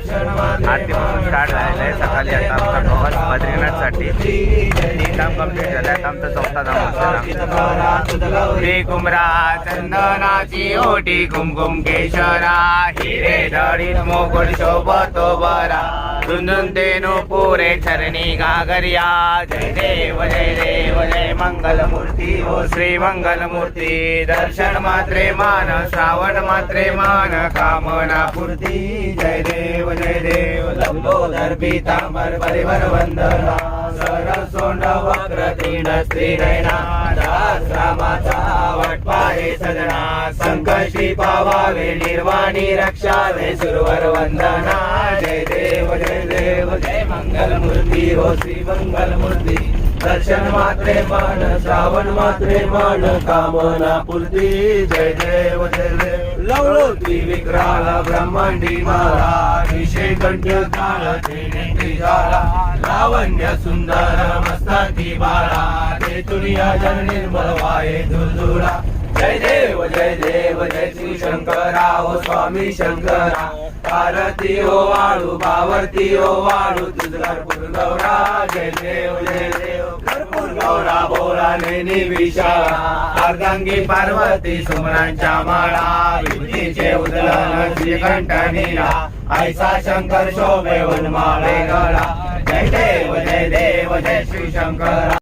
आरती पासून स्टार्ट झालेलं आहे सकाळी. आता आमचा प्रवास बद्रीनाथसाठी 3 धाम कंप्लीट झाले. आता आमचा 4था धाम असतो. श्री कुमरा चंदनाची ओटी कुमकुम केशरा हिरे जडित मोकुट शोभतो बरा झुंझुन तेनो पुरे चरणी गागरिया. जय देव जय मंगल मूर्ती हो श्री मंगल मूर्ती. दर्शन मात्रे मान श्रावण मात्रे मान कामना पूर्ती. जय देव लंबोदर पीतांबर परिवर वंदना सरसोंड वक्र तीन स्त्री नयना. दास रामाचा वटपाये सजना संकष्टी पावावे निर्वाणी रक्षावे सुरवर वंदना. जय देव जय मंगल मूर्ती हो श्री मंगल मूर्ती. दर्शन मात्रे मान श्रावण मात्रे मान कामना पूर्ती. जय देव लवलो त्रिविक्राल ब्रह्मांडी माला विषय कंठ काळ झाला. लावण्य सुंदर मस्तकी बाळा ते तुनिया जन निर्मल वाये धुळधुळा. जय देव जय श्री शंकरा ओ स्वामी शंकरा. पार्वती ओ वाळू बावर्ती ओ वाळू तुझ कर्पूर गौरा. जय देव कर्पूर गौरा बोला नेनी विशाळा. अर्धांगी पार्वती सुमनांच्या माळा विभूतीचे उदलन श्रीकंठ नीला. ऐसा शंकर शोभे वनमाळे गळा. जय देव जय श्री शंकरा.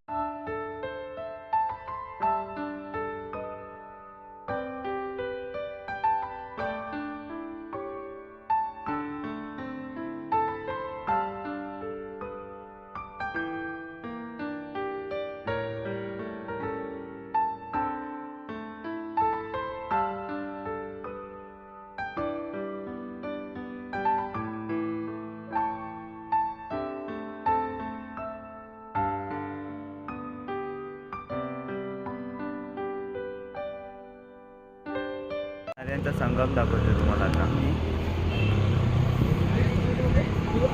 नद्यांचा संगम दाखवतो तुम्हाला आता.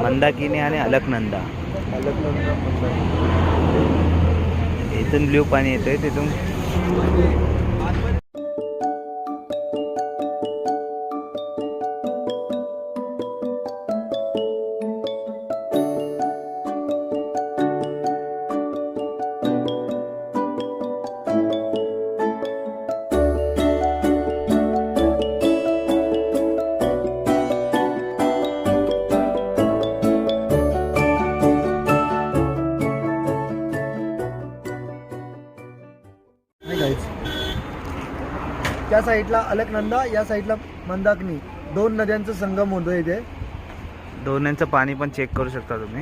मंदाकिनी आणि अलकनंदा. इथून ब्ल्यू पाणी येतोय तिथून. त्या साईडला अलकनंदा या साईडला मंदाकिनी. 2 नद्यांचा संगम होतो इथे. दोन्हीचं पाणी पण चेक करू शकता तुम्ही.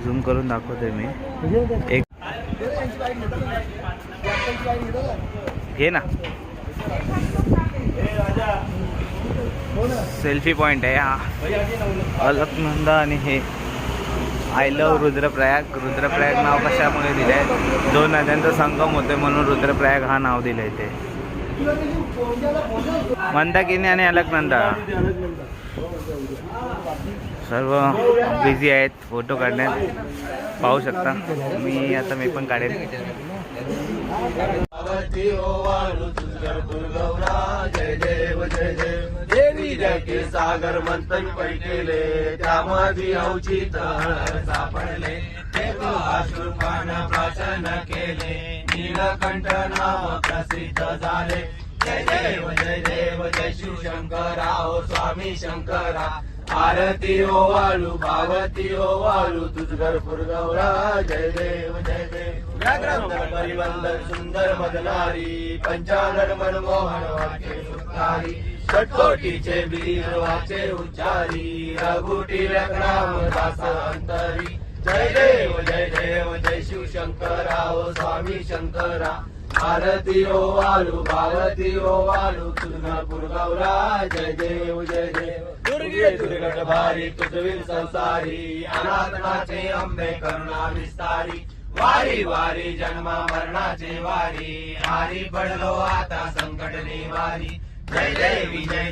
झूम करून दाखवतोय मी. एक घे ना. सेल्फी पॉइंट आहे हा अलकनंदा. आणि हे आय लव रुद्रप्रयाग. रुद्रप्रयाग नाव कशामुळे दिलं आहे? 2 नद्यांचा संगम होतोय म्हणून रुद्रप्रयाग हा नाव दिलं आहे ते. मंदाकिनी आणि अलकनंदा सर्व बिझी आहेत फोटो काढण्यात. पाहू शकता मी पण काढेन. जय देव देवी जय सागर मंथन पैकेले त्यामध्ये अवचित सापडले. अश्रुपान प्राशन केले नीलकंठ नाव प्रसिद्ध झाले. जय देव जय शिवशंकरा ओ स्वामी शंकरा. आरती ओ वाळू भावती ओ वाळू तुझ कर्पूर गौरा. जय देव परिवंदन सुंदर मदनारी. पंचानन मनमोहन वाक्य सुखारी. षटकोटीचे वीर वाचे उच्चारी. रघुटी राम दास अंतरी. जय देव जय शिवशंकरा ओ स्वामी शंकरा. आरती ओ वाळू भावती ओ वाळू तुझ कर्पूर गौरा. जय देव दुर्गे दुर्गट भारी तुझवीर संसारी. अनाथनाचे अंबे करुणा विस्तारी. वारी वारी जन्मा मरणाचे वारी. हारी पडलो आता संकट निवारी. जय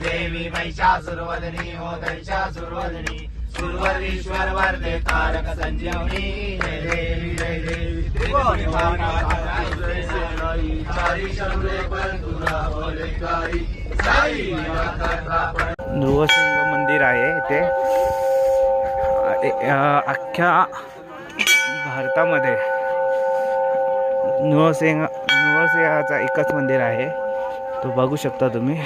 देवी महिषासुरवदनी हो दैशासुरवदनी. सुरवरीश्वर वरदे तारक संजीवनी. जय देवी त्रिभुवनी चारी शंभे पण तुला बोले कारी. साई नृसिंह मंदिर आहे इथे. अख्ख्या भारतामध्ये नृसिंहाचा एकच मंदिर आहे, तो बघू शकता तुम्ही.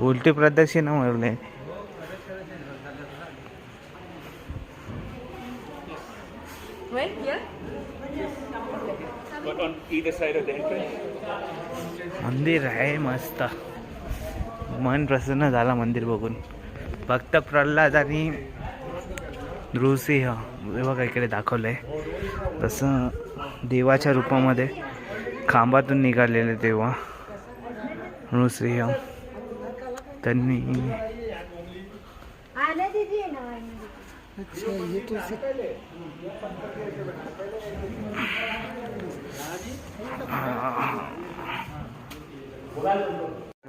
उलटी प्रदक्षिणा मारले. मंदिर आहे मस्त, मन प्रसन्न झाला मंदिर बघून. भक्त प्रल्हाद आणि नृसिंह बघा इकडे दाखवलंय, तसं देवाच्या रूपामध्ये खांबातून निघालेले तेव्हा नृसिंह त्यांनी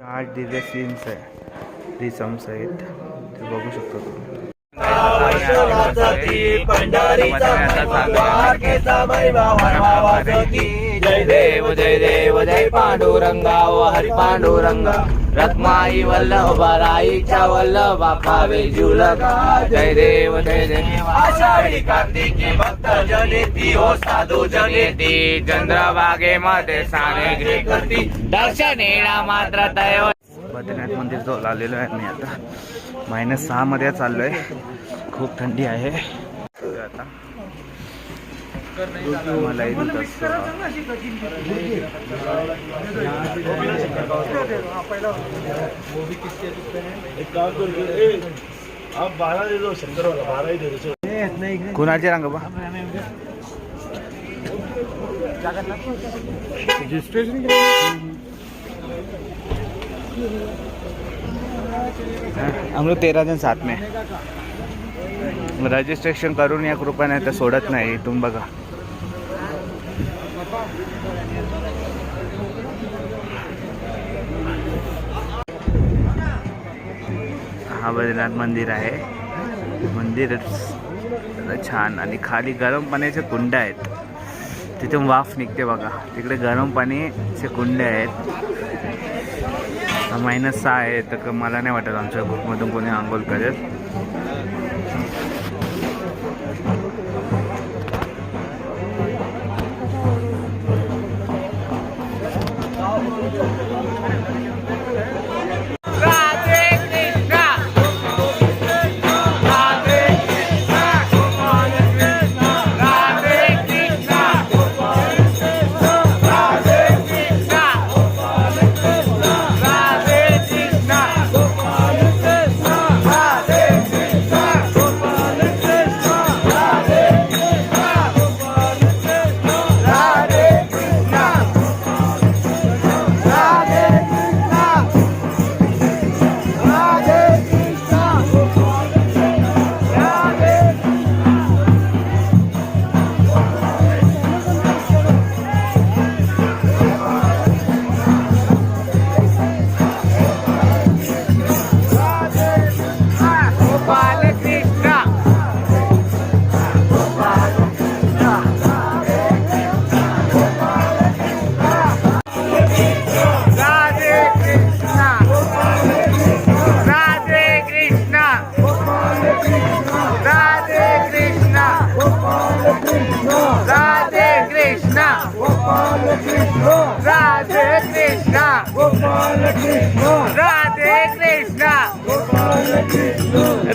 आठ दिव्य सीन्स आहे, रिसम्स आहेत, ते बघू शकतो तुम्ही. जय देव जय देव जय पांडुरंगा व हरी पांडुरंगा रखमाई वल्लभ राईच्या वल्लभा पावे जुलगा. जय देव जय देव आषाढी कार्तिकी भक्त जनेती हो साधू जनेती चंद्रभागेमध्ये साने करती दर्शन येणा मात्र दैव. बद्रीनाथ मंदिर जवळ आलेलो आहे मी आता. -6 मध्ये चाललोय, खूप थंडी आहे आता. मला इथं कुणाचे रंग बा हम लोग 13 जण साथ में. रजिस्ट्रेशन करून या कृपया, नाही तर सोडत नाही. तुम्ही बघा हा बद्रीनाथ मंदिर आहे. मंदिर छान, आणि खाली गरम पाण्याचे कुंड आहेत, तिथून वाफ निघते बघा. तिकडे गरम पाण्याचे कुंड आहेत. -6 आहे, तर मला नाही वाटत आमच्या ग्रुपमधून कोणी आंघोळ करेल.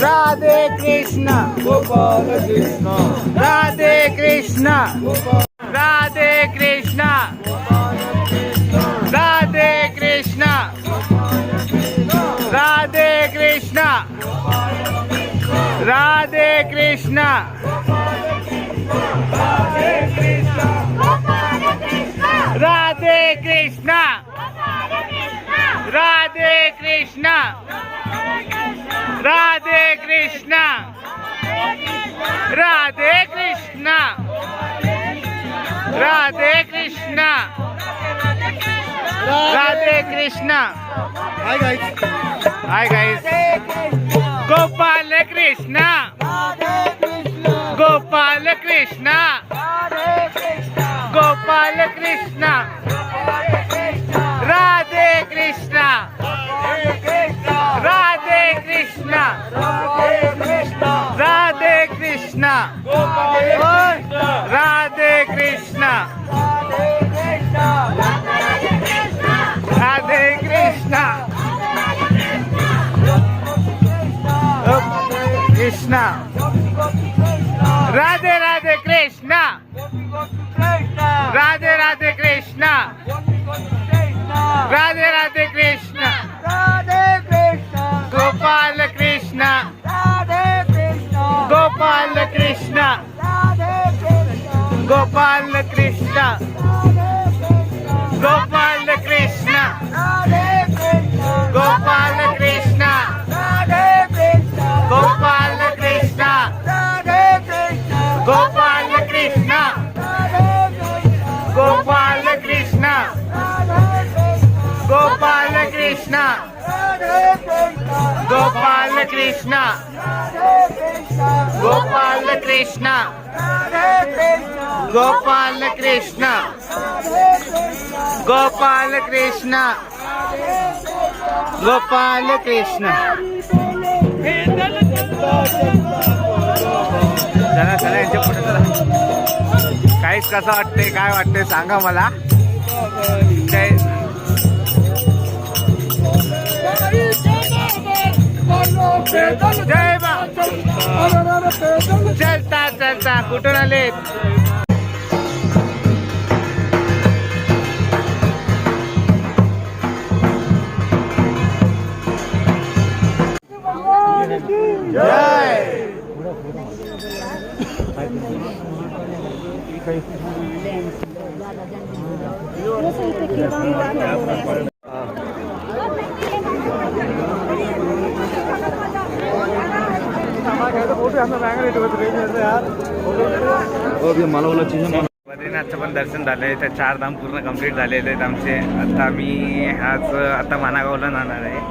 Radhe Krishna Gopal Krishna Radhe Krishna Radhe Krishna Radhe Krishna Radhe Krishna Radhe Krishna Radhe Krishna Radhe Krishna Radhe Krishna Radhe Krishna Radhe Krishna Radhe Krishna hi guys. Hi guys Gopal Krishna Gopal Krishna Gopal Krishna Radhe Krishna Radhe Krishna Radhe Krishna Radhe Krishna Radhe Krishna Krishna Radhe Radhe Krishna Radhe Radhe Krishna Radhe Radhe Krishna Gopal Krishna Gopal Krishna Gopal Krishna Gopal Krishna Gopal Krishna Gopal Krishna Gopal Krishna Gopal Krishna Gopal Krishna Gopal Krishna Gopal Krishna Gopal Krishna Gopal Krishna Gopal Krishna चला चला यांच्या पुढे चला काहीच कसं वाटतंय काय वाटतंय सांगा मला काय जय बा चलता चलता कुठून आले जय बद्रीनाथचं पण दर्शन झालंय तर 4 धाम पूर्ण कंप्लीट झालेले आहेत आमचे. आता मी आता मानागावला जाणार आहे.